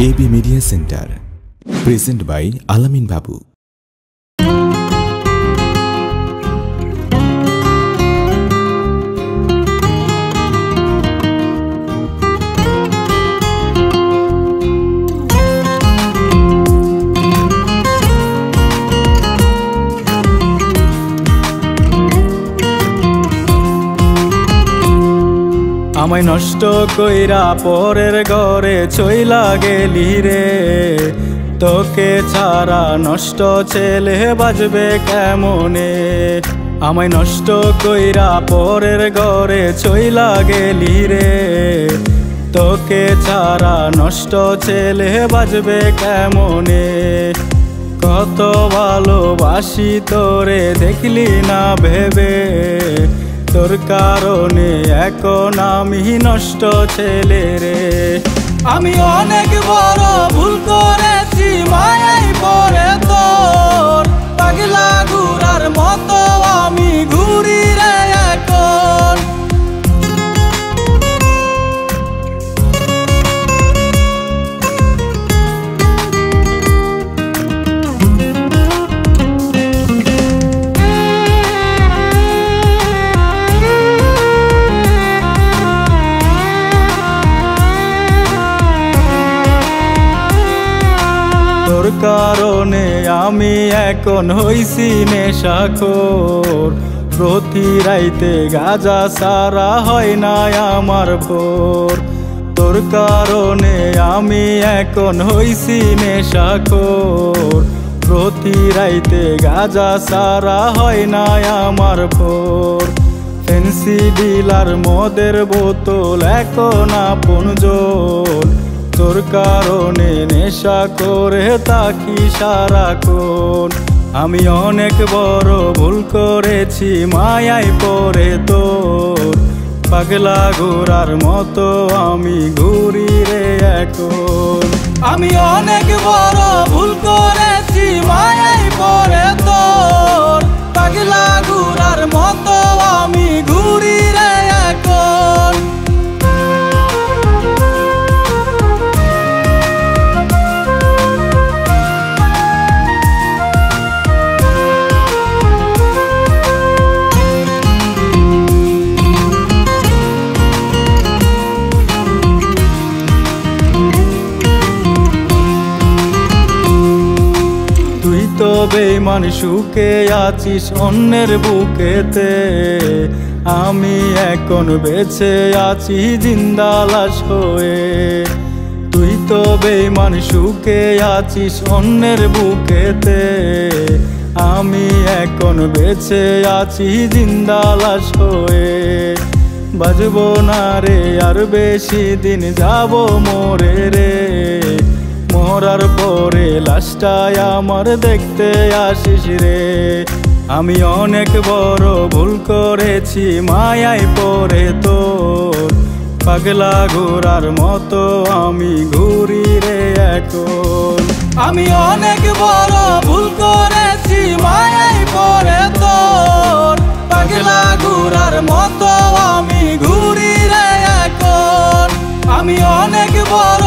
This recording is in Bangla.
AB media centre present by Alamin Babu. আমায় নষ্ট কইরা পরের ঘরে চইলা গেলি রে, তোকে ছাড়া নষ্ট ছেলে বাজবে কেমনে। আমায় নষ্ট কইরা পরের ঘরে চইলা গেলি রে, তোকে ছাড়া নষ্ট ছেলে বাজবে কেমনে। কত ভালোবাসি তোরে দেখলি না ভেবে, তোর কারণে এখন আমি নষ্ট ছেলে রে। আমি অনেক বড় ভুল করেছি মায়ায় পড়ে তোর, পাগলা ঘুরার মতো আমি ঘুরি রে এখন। তোর কারণে আমি এখন হইছি নেশাখোর, প্রতি রাইতে গাঁজা সারা হয় না আমার ভোর। তোর কারণে আমি এখন হইছি নেশাখোর, প্রতি রাইতে গাঁজা সারা হয় না আমার ভোর। ফেন্সি ডিলার মদের বোতল এখন আপন জন, তোর কারণে নেশা করে তাকি সারাক্ষণ। আমি অনেক বড় ভুল করেছি মায়ায় পড়ে তোর, পাগলা ঘোরার মতো আমি ঘুরি রে এখন। আমি অনেক বড় ভুল করেছি মায়ায় পড়ে তোর, পাগলা ঘোরার মতো আমি ঘুরি রে এখন। তুই তো বেঈমান সুখে আছিস অন্যের বুকেতে, আমি এখন বেঁচে আছি জিন্দা লাশ হয়ে। তুই তো বেঈমান সুখে আছিস অন্যের বুকেতে, আমি এখন বেঁচে আছি জিন্দা লাশ হয়ে। বাজবো না রে আর বেশি দিন, যাব মরে রে, মরার পরে লাশটাই আমার দেখতে আসিস রে। আমি অনেক বড় ভুল করেছি মায়ায় পড়ে তোর, পাগলা ঘোরার মতো আমি ঘুরি রে এখন। আমি অনেক বড় ভুল করেছি মায়ায় পড়ে তোর, পাগলা ঘোরার মতো আমি ঘুরি রে এখন। আমি অনেক বড়